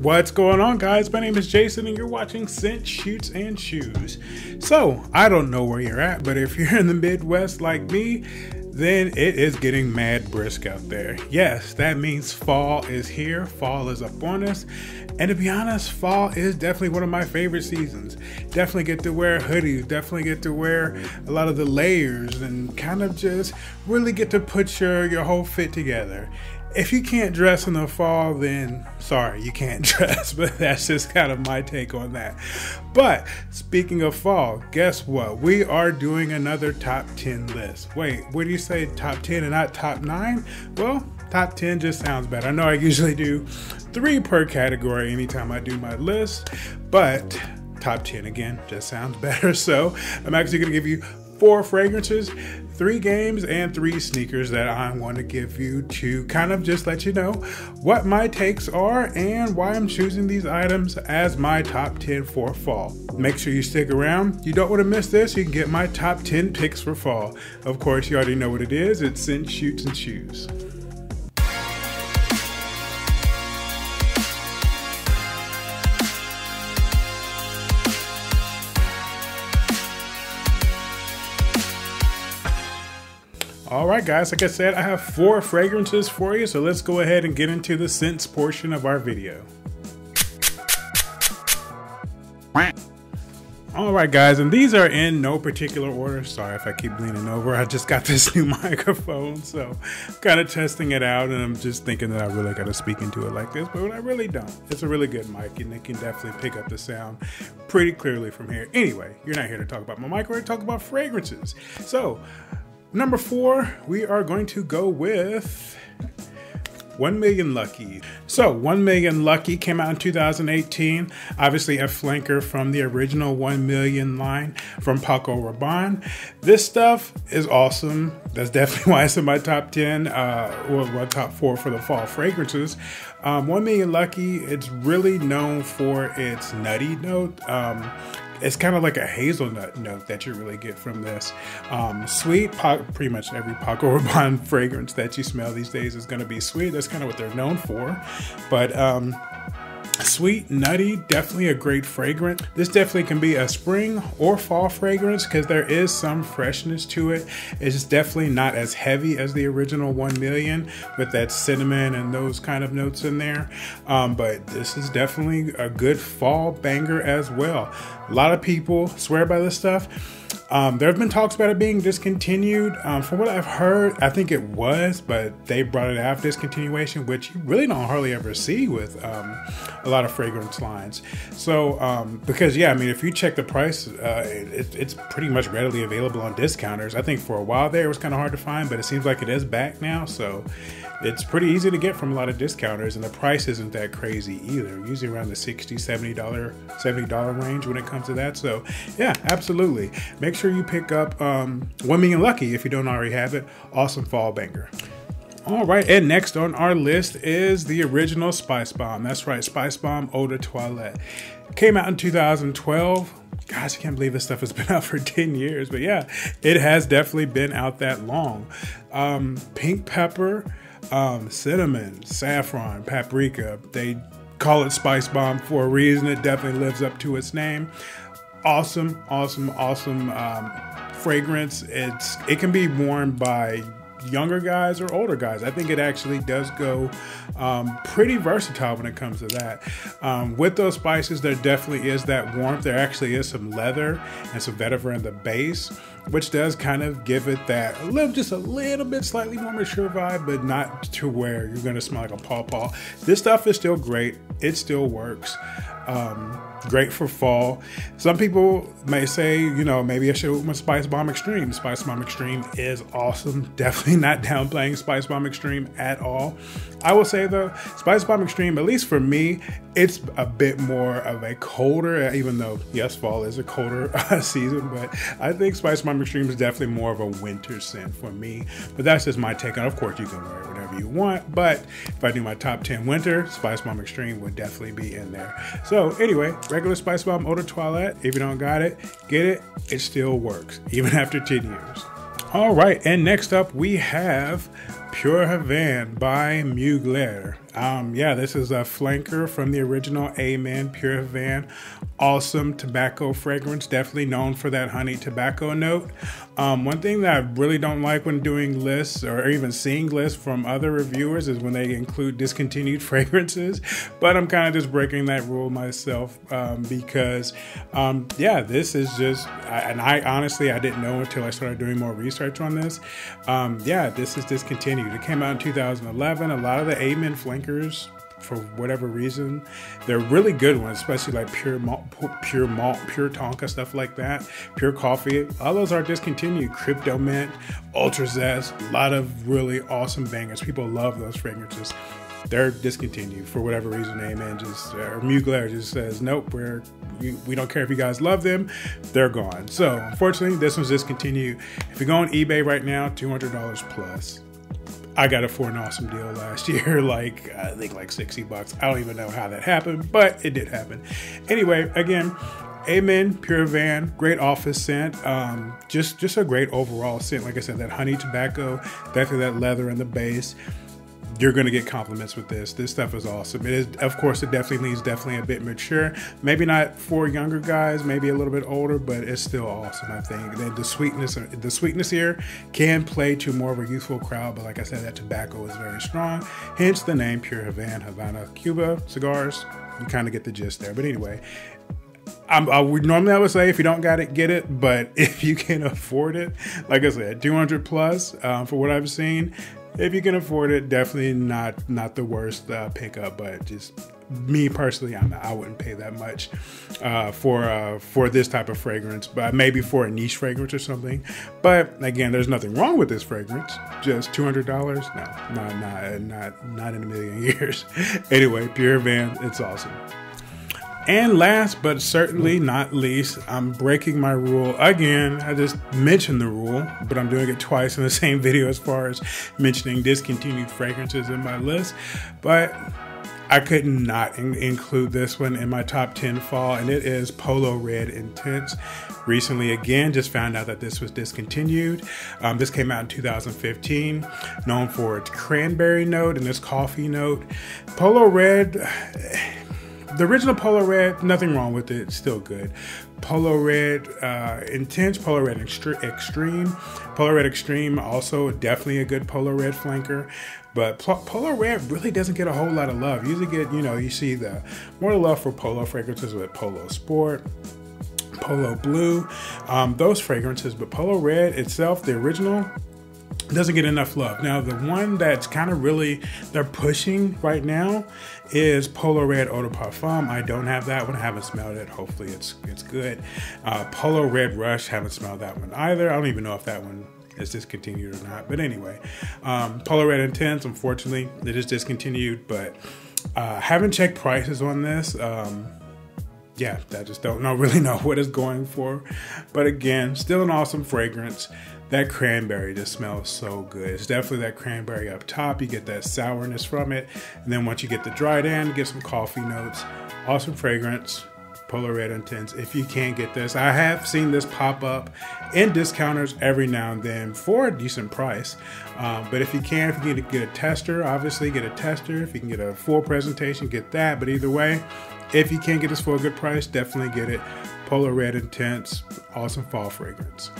What's going on, guys? My name is Jason and you're watching Scent, Shoots, and Shoes. So, I don't know where you're at, but if you're in the Midwest like me, then it is getting mad brisk out there. Yes, that means fall is here, fall is up on us, and to be honest, fall is definitely one of my favorite seasons. Definitely get to wear hoodies, definitely get to wear a lot of the layers and kind of just really get to put your whole fit together. If you can't dress in the fall, then sorry, you can't dress, but that's just kind of my take on that. But speaking of fall, guess what? We are doing another top 10 list. Wait, what do you say, top 10 and not top 9? Well, top 10 just sounds better. I know I usually do 3 per category anytime I do my list, but top 10 again just sounds better. So I'm actually going to give you 4 fragrances, 3 games, and 3 sneakers that I want to give you to kind of just let you know what my takes are and why I'm choosing these items as my top 10 for fall. Make sure you stick around. You don't want to miss this. You can get my top 10 picks for fall. Of course, you already know what it is. It's Scent, Shoots, and Shoes. Alright guys, like I said, I have 4 fragrances for you, so let's go ahead and get into the scents portion of our video. Alright guys, and these are in no particular order. Sorry if I keep leaning over, I just got this new microphone, so I'm kind of testing it out, and I'm just thinking that I really got to speak into it like this, but I really don't. It's a really good mic, and it can definitely pick up the sound pretty clearly from here. Anyway, you're not here to talk about my mic, we're here to talk about fragrances. So, number 4, we are going to go with 1 Million Lucky. So 1 Million Lucky came out in 2018, obviously a flanker from the original 1 Million line from Paco Rabanne. This stuff is awesome. That's definitely why it's in my top 10, or my top 4 for the fall fragrances. 1 Million Lucky, it's really known for its nutty note. It's kind of like a hazelnut note that you really get from this. Sweet, pretty much every Paco Rabanne fragrance that you smell these days is going to be sweet. That's kind of what they're known for. But sweet, nutty, definitely a great fragrance. This definitely can be a spring or fall fragrance because there is some freshness to it. It's definitely not as heavy as the original 1 Million with that cinnamon and those kind of notes in there. But this is definitely a good fall banger as well. A lot of people swear by this stuff. There have been talks about it being discontinued. From what I've heard, I think it was, but they brought it out of discontinuation, which you really don't hardly ever see with a lot of fragrance lines. So, because yeah, I mean, if you check the price, it's pretty much readily available on discounters. I think for a while there it was kind of hard to find, but it seems like it is back now. So it's pretty easy to get from a lot of discounters, and the price isn't that crazy either. Usually around the $60, $70 range when it comes to that. So yeah, absolutely. Make sure you pick up 1 Million Lucky if you don't already have it. Awesome fall banger. All right, and next on our list is the original Spice Bomb. That's right, Spice Bomb Eau de Toilette. Came out in 2012. Gosh, I can't believe this stuff has been out for 10 years. But yeah, it has definitely been out that long. Pink pepper, cinnamon, saffron, paprika. They call it Spice Bomb for a reason. It definitely lives up to its name. Awesome fragrance. It can be worn by younger guys or older guys. I think it actually does go pretty versatile when it comes to that. With those spices, there definitely is that warmth. There actually is some leather and some vetiver in the base, which does kind of give it that just a little bit slightly more mature vibe, but not to where you're going to smell like a pawpaw. This stuff is still great. It still works. Great for fall. Some people may say, you know, maybe I should go with Spice Bomb Extreme. Spice Bomb Extreme is awesome. Definitely not downplaying Spice Bomb Extreme at all. I will say though, Spice Bomb Extreme, at least for me, it's a bit more of a colder, even though yes, fall is a colder season, but I think Spice Bomb Extreme is definitely more of a winter scent for me. But that's just my take on it. Of course, you can wear it whatever you want, but if I do my top 10 winter, Spice Bomb Extreme would definitely be in there. So anyway, regular Spice Bomb Eau de Toilette, if you don't got it, get it. It still works, even after 10 years. All right, and next up we have Pure Havane by Mugler. Yeah, this is a flanker from the original Amen Pure Havane. Awesome tobacco fragrance, definitely known for that honey tobacco note. One thing that I really don't like when doing lists or even seeing lists from other reviewers is when they include discontinued fragrances, but I'm kind of just breaking that rule myself because yeah, this is just, and I honestly, I didn't know until I started doing more research on this. Yeah, this is discontinued. It came out in 2011. A lot of the Amen flankers, for whatever reason, they're really good ones, especially like pure malt, pure Tonka, stuff like that, pure coffee. All those are discontinued. Crypto Mint, Ultra Zest, a lot of really awesome bangers. People love those fragrances. They're discontinued for whatever reason. Amen just, or Mugler just says, nope, we don't care if you guys love them, they're gone. So unfortunately, this one's discontinued. If you go on eBay right now, $200 plus. I got it for an awesome deal last year, like I think like $60. I don't even know how that happened, but it did happen. Anyway, again, Amen Pure Havane, great office scent. Just a great overall scent. Like I said, that honey tobacco, definitely that leather in the base. You're going to get compliments with this. This stuff is awesome. It is, of course, it definitely needs definitely a bit mature. Maybe not for younger guys, maybe a little bit older, but it's still awesome, I think. The sweetness here can play to more of a youthful crowd, but like I said, that tobacco is very strong. Hence the name Pure Havane, Havana, Cuba, cigars. You kind of get the gist there. But anyway, normally I would say if you don't got it, get it. But if you can afford it, like I said, 200 plus for what I've seen. If you can afford it, definitely not the worst pickup, but just me personally, I wouldn't pay that much for this type of fragrance, but maybe for a niche fragrance or something. But again, there's nothing wrong with this fragrance. Just $200? No, not in a million years. Anyway, Pure Havane, it's awesome. And last but certainly not least, I'm breaking my rule again. I just mentioned the rule, but I'm doing it twice in the same video as far as mentioning discontinued fragrances in my list. But I could not include this one in my top 10 fall, and it is Polo Red Intense. Recently, again, just found out that this was discontinued. This came out in 2015, known for its cranberry note and its coffee note. Polo Red... The original Polo Red, nothing wrong with it, still good. Polo Red Intense, Polo Red Extreme. Polo Red Extreme, also definitely a good Polo Red flanker. But Polo Red really doesn't get a whole lot of love. You usually get, you see the more love for Polo fragrances with Polo Sport, Polo Blue, those fragrances. But Polo Red itself, the original, doesn't get enough love. Now, the one that's kind of really, they're pushing right now is Polo Red Eau de Parfum. I don't have that one. I haven't smelled it. Hopefully it's good. Polo Red Rush, haven't smelled that one either. I don't even know if that one is discontinued or not. But anyway, Polo Red Intense, unfortunately, it is discontinued. But haven't checked prices on this. Yeah, I just don't really know what it's going for. But again, still an awesome fragrance. That cranberry just smells so good. It's definitely that cranberry up top. You get that sourness from it. And then once you get the dried end, you get some coffee notes. Awesome fragrance. Polo Red Intense. If you can't get this, I have seen this pop up in discounters every now and then for a decent price. But if you can get a tester, obviously get a tester. If you can get a full presentation, get that. But either way, if you can't get this for a good price, definitely get it. Polo Red Intense. Awesome fall fragrance.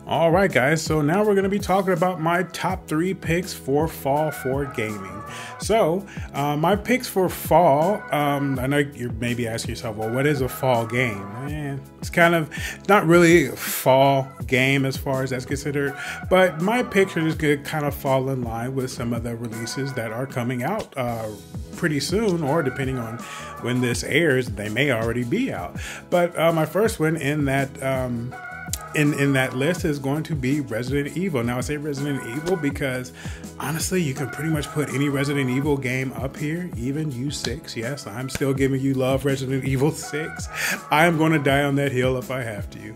All right, guys, so now we're going to be talking about my top 3 picks for fall for gaming. So my picks for fall, I know you're maybe asking yourself, well, what is a fall game? It's kind of not really a fall game as far as that's considered, but my picks are just going to kind of fall in line with some of the releases that are coming out pretty soon, or depending on when this airs, they may already be out. But my first one in that in that list is going to be Resident Evil. Now I say Resident Evil because honestly, you can pretty much put any Resident Evil game up here, even U6. Yes, I'm still giving you love, Resident Evil 6. I am going to die on that hill if I have to.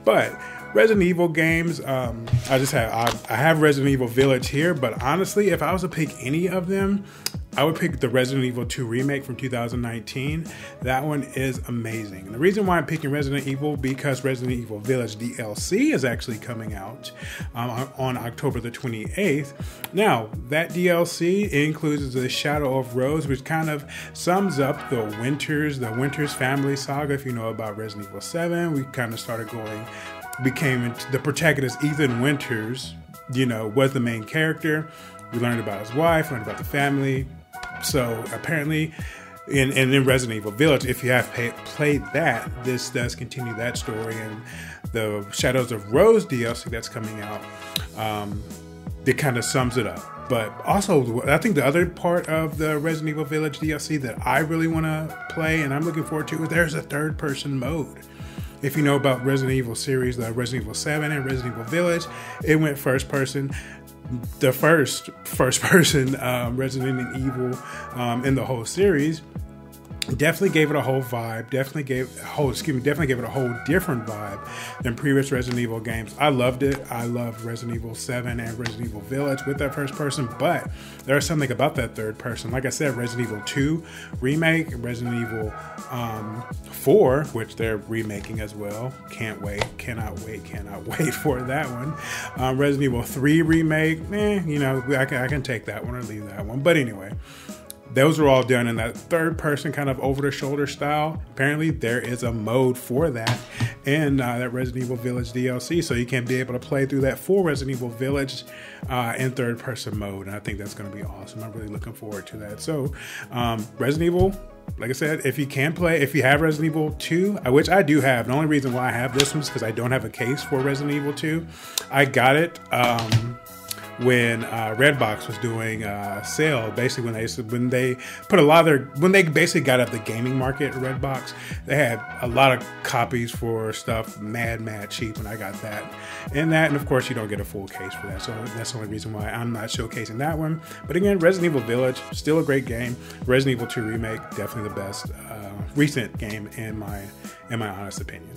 But Resident Evil games, I have Resident Evil Village here, but honestly, if I was to pick any of them, I would pick the Resident Evil 2 remake from 2019. That one is amazing. And the reason why I'm picking Resident Evil, because Resident Evil Village DLC is actually coming out on October the 28th. Now, that DLC includes the Shadow of Rose, which kind of sums up the Winters family saga. If you know about Resident Evil 7, we kind of started became the protagonist. Ethan Winters, you know, was the main character. We learned about his wife, learned about the family. So apparently, in Resident Evil Village, if you have played that, this does continue that story. And the Shadows of Rose DLC that's coming out, it kind of sums it up. But also, I think the other part of the Resident Evil Village DLC that I really want to play and I'm looking forward to is there's a third-person mode. If you know about Resident Evil series, the Resident Evil 7 and Resident Evil Village, it went first person. The first person Resident Evil in the whole series definitely gave it a whole vibe. Definitely gave it a whole different vibe than previous Resident Evil games. I loved it. I loved Resident Evil 7 and Resident Evil Village with that first person, but there's something about that third person. Like I said, Resident Evil 2 remake, Resident Evil 4, which they're remaking as well. Cannot wait for that one. Resident Evil 3 remake, you know, I can take that one or leave that one. But anyway, those are all done in that third person kind of over the shoulder style. Apparently there is a mode for that in that Resident Evil Village DLC. So you can be able to play through that full Resident Evil Village in third person mode. And I think that's going to be awesome. I'm really looking forward to that. So Resident Evil, like I said, if you have Resident Evil 2, which I do have. The only reason why I have this one is because I don't have a case for Resident Evil 2. I got it when Redbox was doing a sale. Basically, when they basically got up the gaming market at Redbox, they had a lot of copies for stuff mad cheap, and I got that. And of course, you don't get a full case for that, so that's the only reason why I'm not showcasing that one. But again, Resident Evil Village, still a great game. Resident Evil 2 remake, definitely the best recent game in my honest opinion.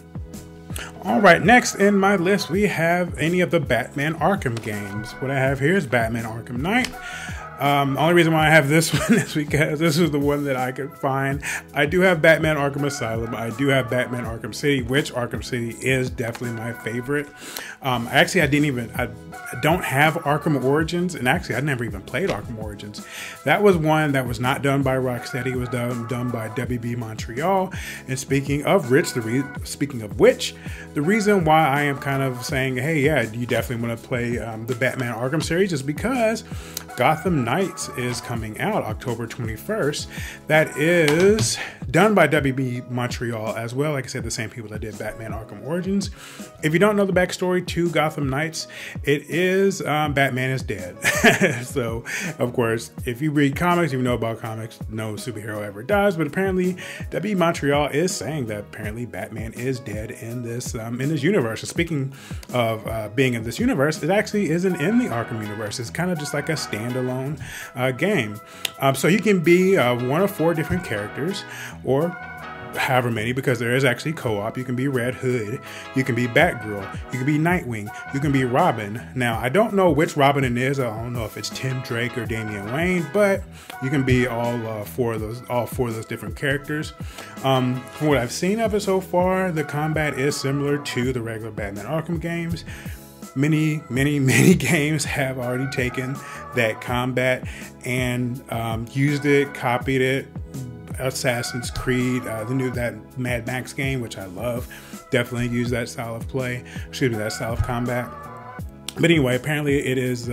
All right, next in my list, we have any of the Batman Arkham games. What I have here is Batman Arkham Knight. Only reason why I have this one is because this is the one that I could find. I do have Batman Arkham Asylum. I do have Batman Arkham City, which Arkham City is definitely my favorite. Actually, I don't have Arkham Origins, and actually I never even played Arkham Origins. That was one that was not done by Rocksteady. It was done by WB Montreal. And speaking of which, the reason why I am kind of saying, hey, yeah, you definitely want to play the Batman Arkham series is because Gotham Knights is coming out October 21st. That is done by WB Montreal as well. Like I said, the same people that did Batman Arkham Origins. If you don't know the backstory to Gotham Knights, it is Batman is dead. So, of course, if you read comics, you know about comics, no superhero ever dies. But apparently, WB Montreal is saying that apparently Batman is dead in this universe. And speaking of being in this universe, it actually isn't in the Arkham universe. It's kind of just like a standalone game. So you can be one of 4 different characters, or however many, because there is actually co-op. You can be Red Hood, you can be Batgirl, you can be Nightwing, you can be Robin. Now, I don't know which Robin it is. I don't know if it's Tim Drake or Damian Wayne, but you can be all four of those different characters. From what I've seen of it so far, the combat is similar to the regular Batman Arkham games. Many games have already taken that combat and used it, copied it. Assassin's Creed, that Mad Max game, which I love, definitely use that style of play. That style of combat. But anyway, apparently it is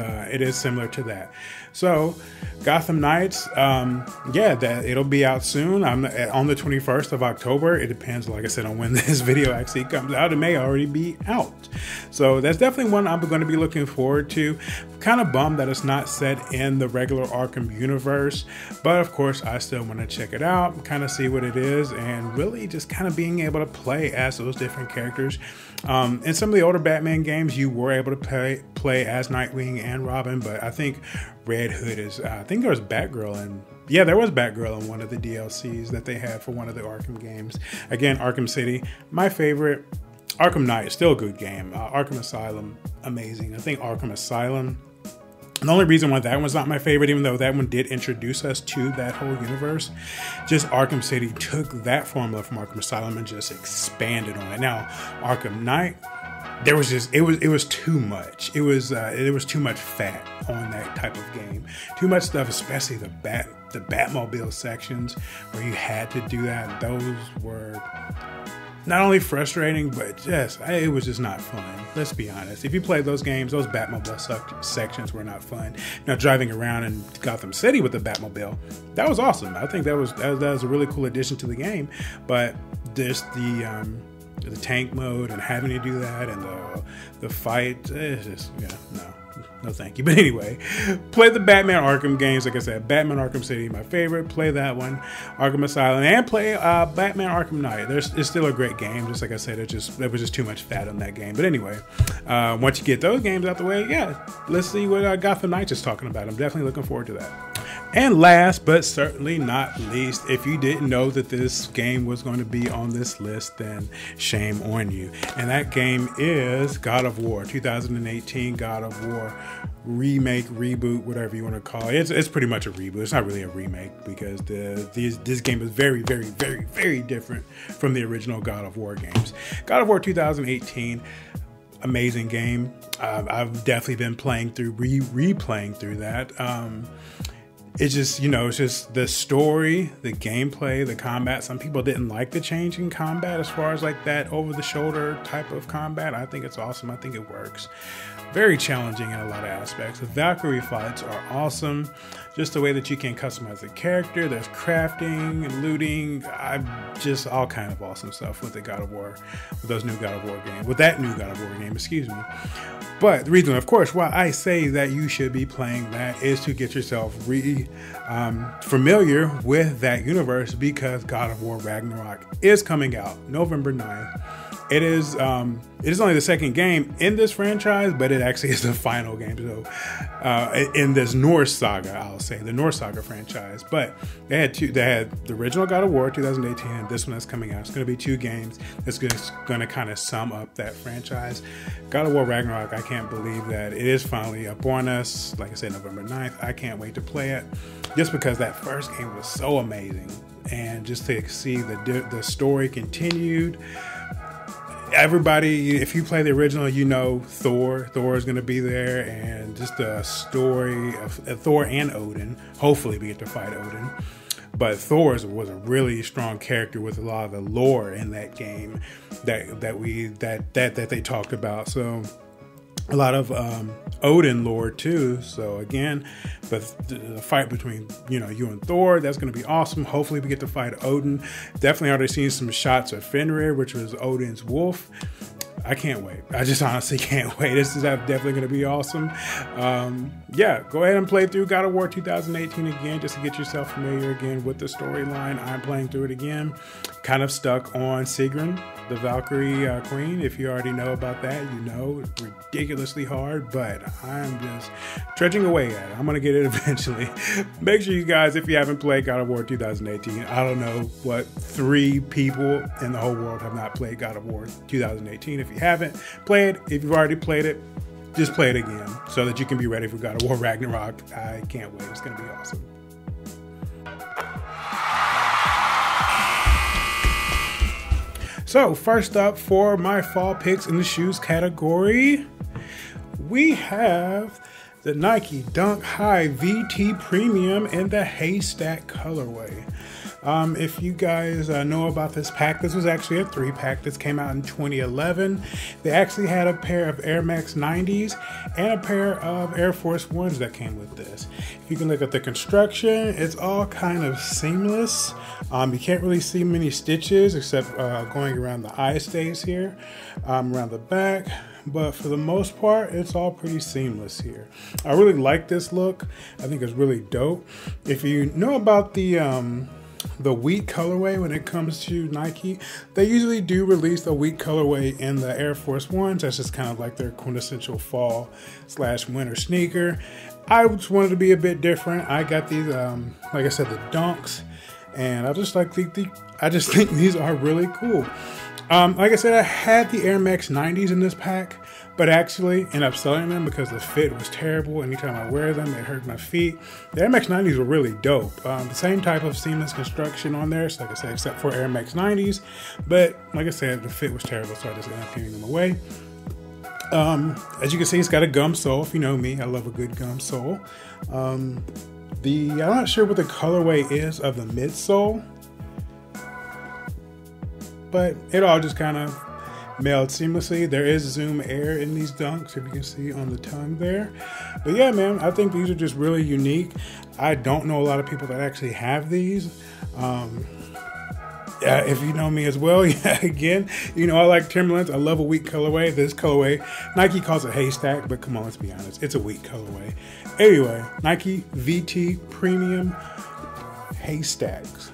similar to that. So, Gotham Knights, it'll be out soon. On the 21st of October. It depends, like I said, on when this video actually comes out. It may already be out. So that's definitely one I'm going to be looking forward to. Kind of bummed that it's not set in the regular Arkham universe, but of course I still want to check it out, kind of see what it is, and really just kind of being able to play as those different characters. In some of the older Batman games, you were able to play as Nightwing and Robin, but I think Red Hood is, I think there was Batgirl, and yeah, there was Batgirl in one of the DLCs that they had for one of the Arkham games. Again, Arkham City, my favorite. Arkham Knight is still a good game. Arkham Asylum, amazing. I think Arkham Asylum The only reason why that one's not my favorite, even though that one did introduce us to that whole universe, just Arkham City took that formula from Arkham Asylum and just expanded on it. Now, Arkham Knight, there was just it was too much. It was too much fat on that type of game. Too much stuff, especially the Batmobile sections where you had to do that. Those were not only frustrating, but just it was just not fun. Let's be honest. If you played those games, those Batmobile sections were not fun. Now, driving around in Gotham City with the Batmobile, that was awesome. I think that was a really cool addition to the game. But just the tank mode and having to do that and the fight, it's just no thank you. But anyway, play the Batman Arkham games. Like I said, Batman Arkham City, my favorite. Play that one, Arkham Asylum, and play Batman Arkham Knight. It's still a great game. Just like I said, there was just too much fat on that game. But anyway, once you get those games out the way, yeah, let's see what Gotham Knights is talking about. I'm definitely looking forward to that. And last but certainly not least, if you didn't know that this game was going to be on this list, then shame on you. And that game is God of War, 2018 God of War remake, reboot, whatever you want to call it. It's pretty much a reboot. It's not really a remake because this game is very, very, very, very different from the original God of War games. God of War 2018, amazing game. I've definitely been playing through, replaying through that. It's just, it's just the story, the gameplay, the combat. Some people didn't like the change in combat as far as like that over-the-shoulder type of combat. I think it's awesome. I think it works. Very challenging in a lot of aspects. The Valkyrie fights are awesome. Just the way that you can customize the character. There's crafting and looting. Just all kind of awesome stuff with the God of War, with those new God of War game, with that new God of War game, excuse me. But the reason, of course, why I say that you should be playing that is to get yourself familiar with that universe, because God of War Ragnarok is coming out November 9th. It is only the second game in this franchise, but it actually is the final game. So, in this Norse saga, I'll say the Norse saga franchise. But they had the original God of War 2018, and this one that's coming out. It's going to be two games that's going to kind of sum up that franchise. God of War Ragnarok, I can't believe that it is finally up on us. Like I said, November 9th. I can't wait to play it, just because that first game was so amazing, and just to see the story continued. Everybody, if you play the original, Thor is going to be there, and just the story of Thor and Odin. Hopefully we get to fight Odin. But Thor was a really strong character with a lot of the lore in that game that they talked about. So a lot of Odin lore too. So again, but the fight between you and Thor, that's going to be awesome. Hopefully we get to fight Odin. Definitely already seen some shots of Fenrir, which was Odin's wolf. I can't wait. I just honestly can't wait. This is definitely going to be awesome. Yeah, go ahead and play through God of War 2018 again, just to get yourself familiar again with the storyline. I'm playing through it again. Kind of stuck on Sigrun, the Valkyrie queen. If you already know about that, it's ridiculously hard, but I'm just trudging away at it. I'm going to get it eventually. Make sure you guys, if you haven't played God of War 2018, I don't know what 3 people in the whole world have not played God of War 2018. If you haven't, play it. If you've already played it, just play it again so that you can be ready for God of War Ragnarok. I can't wait. It's going to be awesome. So first up for my fall picks in the shoes category, we have the Nike Dunk High VT Premium in the Haystack colorway. If you guys know about this pack, this was actually a 3-pack. This came out in 2011. They actually had a pair of Air Max 90s and a pair of Air Force Ones that came with this. If you can look at the construction, it's all kind of seamless. You can't really see many stitches except going around the eye stays here, around the back. But for the most part, it's all pretty seamless here. I really like this look. I think it's really dope. If you know about the wheat colorway when it comes to Nike, they usually do release a wheat colorway in the Air Force Ones. That's just kind of like their quintessential fall/winter sneaker. I just wanted to be a bit different. I got these, like I said, the Dunks, and I just think these are really cool. Like I said, I had the Air Max 90s in this pack, but actually end up selling them because the fit was terrible. Anytime I wear them, it hurt my feet. The Air Max 90s were really dope. The same type of seamless construction on there, so like I said, except for Air Max 90s. But like I said, the fit was terrible, so I just ended up giving them away. As you can see, it's got a gum sole. If you know me, I love a good gum sole. I'm not sure what the colorway is of the midsole, but it all just kind of melds seamlessly. There is Zoom Air in these dunks, if you can see on the tongue there. But yeah, man, I think these are just really unique. I don't know a lot of people that actually have these. Yeah, if you know me as well, yeah, again, you know I like Timberlands. I love a weak colorway. This colorway, Nike calls it haystack, but come on, let's be honest, it's a weak colorway. Anyway, Nike VT Premium Haystacks.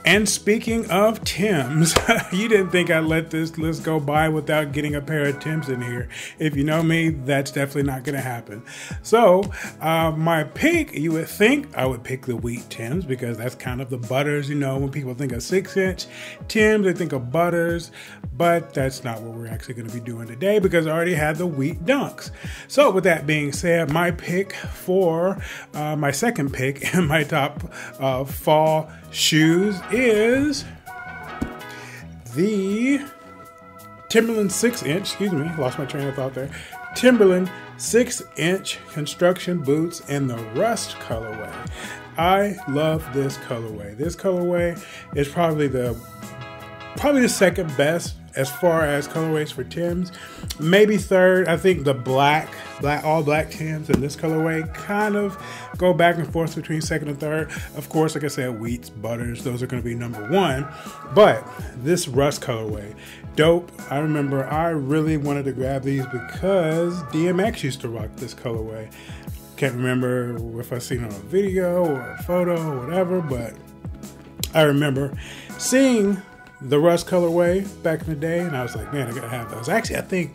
And speaking of Timbs, you didn't think I'd let this list go by without getting a pair of Timbs in here. If you know me, that's definitely not going to happen. So my pick, you would think I would pick the wheat Timbs because that's kind of the butters. You know, when people think of 6-inch Timbs, they think of butters, but that's not what we're actually going to be doing today because I already had the wheat dunks. So with that being said, my pick for my second pick in my top fall shoes is the Timberland 6-inch, excuse me, lost my train of thought there. Timberland 6-inch construction boots in the rust colorway. I love this colorway. This colorway is probably the second best as far as colorways for Timbs. Maybe third. I think the all black Timbs and this colorway kind of go back and forth between second and third. Of course, like I said, wheats, butters, those are going to be number one. But this rust colorway, dope. I remember I really wanted to grab these because DMX used to rock this colorway. Can't remember if I seen it on a video or a photo or whatever, but I remember seeing the rust colorway back in the day, and I was like, man, I gotta have those. Actually,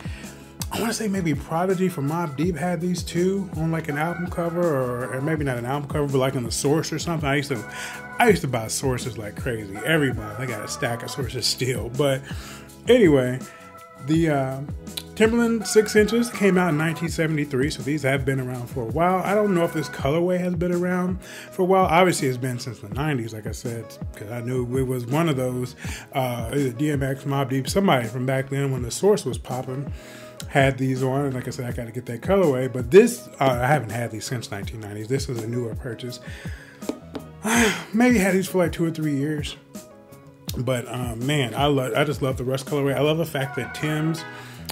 I want to say maybe Prodigy from Mobb Deep had these too on like an album cover, or maybe not an album cover, but like on the Source or something. I used to buy Sources like crazy every month. I got a stack of Sources still. But anyway, the Timberland 6 inches came out in 1973, so these have been around for a while. I don't know if this colorway has been around for a while. Obviously, it's been since the 90s, like I said, because I knew it was one of those, either DMX, Mobb Deep, somebody from back then when the Source was popping had these on. And like I said, I got to get that colorway. But this, I haven't had these since 1990s. This was a newer purchase. Maybe had these for like 2 or 3 years. But man, I just love the rust colorway. I love the fact that Timbs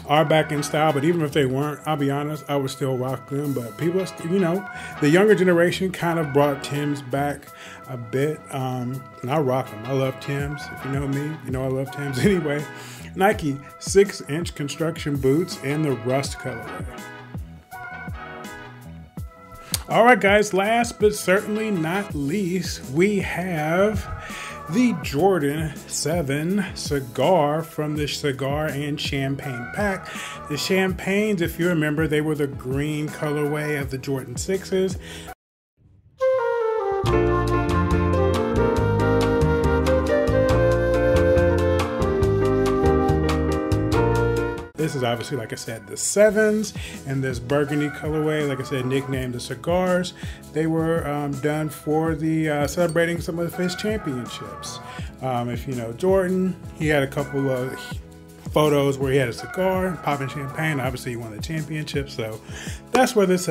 are back in style, but even if they weren't, I'll be honest, I would still rock them. But people, you know, the younger generation kind of brought Timbs back a bit, and I rock them. I love Timbs. If you know me, you know I love Timbs anyway. Nike 6-inch construction boots in the rust colorway. All right, guys, last but certainly not least, we have the Jordan 7 cigar from the Cigar and Champagne pack. The Champagnes, if you remember, they were the green colorway of the Jordan 6s. This is obviously, like I said, the 7s and this burgundy colorway, like I said, nicknamed the Cigars. They were done for the celebrating some of his championships. If you know Jordan, he had a couple of photos where he had a cigar, popping champagne. Obviously, he won the championship, so that's where this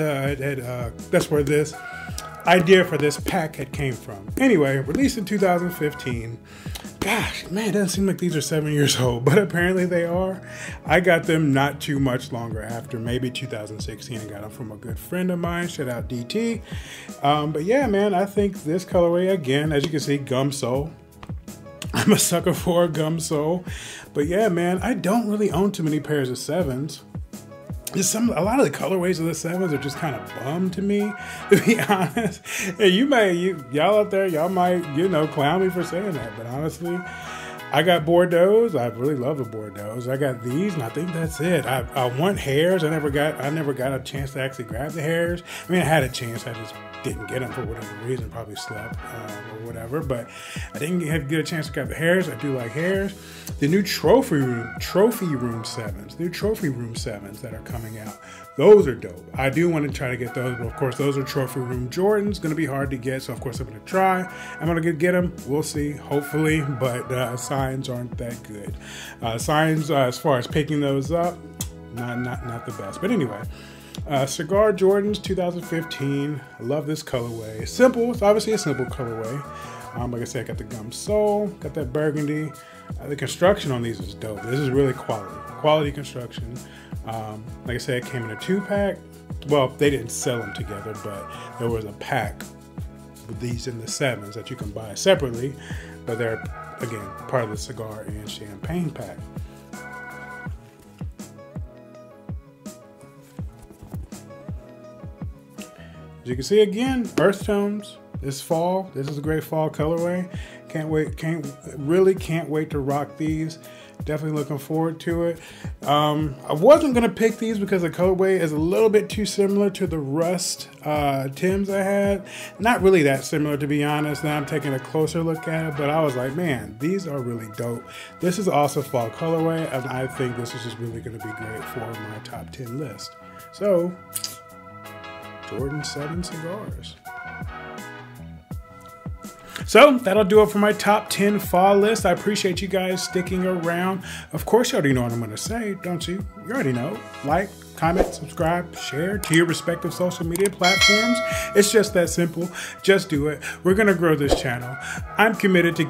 idea for this pack had came from. Anyway, released in 2015. Gosh, man, it doesn't seem like these are 7 years old, but apparently they are. I got them not too much longer after, maybe 2016. I got them from a good friend of mine. Shout out DT. But yeah, man, I think this colorway, again, as you can see, gum sole. I'm a sucker for a gum sole. But yeah, man, I don't really own too many pairs of 7s. A lot of the colorways of the 7s are just kind of bum to me, to be honest. And y'all out there, y'all might, clown me for saying that, but honestly, I got Bordeaux's. I really love the Bordeaux's. I got these, and I think that's it. I want hairs. I never got a chance to actually grab the hairs. I mean, I had a chance. I just didn't get them for whatever reason. Probably slept or whatever. But I didn't get a chance to grab the hairs. I do like hairs. The new trophy room 7s. New trophy room 7s that are coming out. Those are dope. I do want to try to get those, but of course those are trophy room Jordans. Going to be hard to get, so of course I'm going to try. I'm going to get them. We'll see, hopefully, but signs aren't that good. Signs as far as picking those up, not the best. But anyway, Cigar Jordans 2015. I love this colorway. Simple. It's obviously a simple colorway. Like I said, I got the gum sole, got that burgundy. The construction on these is dope. This is really quality construction. Like I said, it came in a 2-pack. Well, they didn't sell them together, but there was a pack with these in the 7s that you can buy separately, but they're, again, part of the cigar and champagne pack. As you can see, again, earth tones. This fall, this is a great fall colorway. Can't wait to rock these. Definitely looking forward to it. I wasn't gonna pick these because the colorway is a little bit too similar to the Rust Tims I had. Not really that similar, to be honest. Now I'm taking a closer look at it, but I was like, man, these are really dope. This is also fall colorway, and I think this is just really gonna be great for my top 10 list. So, Jordan 7 cigars. So that'll do it for my top 10 fall list. I appreciate you guys sticking around. Of course, you already know what I'm going to say, don't you? You already know. Like, comment, subscribe, share to your respective social media platforms. It's just that simple. Just do it. We're going to grow this channel. I'm committed to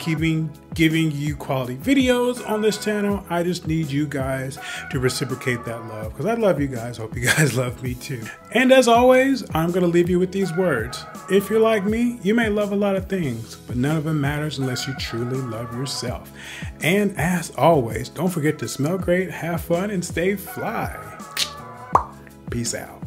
giving you quality videos on this channel. I just need you guys to reciprocate that love, because I love you guys. Hope you guys love me too. And as always, I'm going to leave you with these words. If you're like me, you may love a lot of things, but none of them matters unless you truly love yourself. And as always, don't forget to smell great, have fun, and stay fly. Peace out.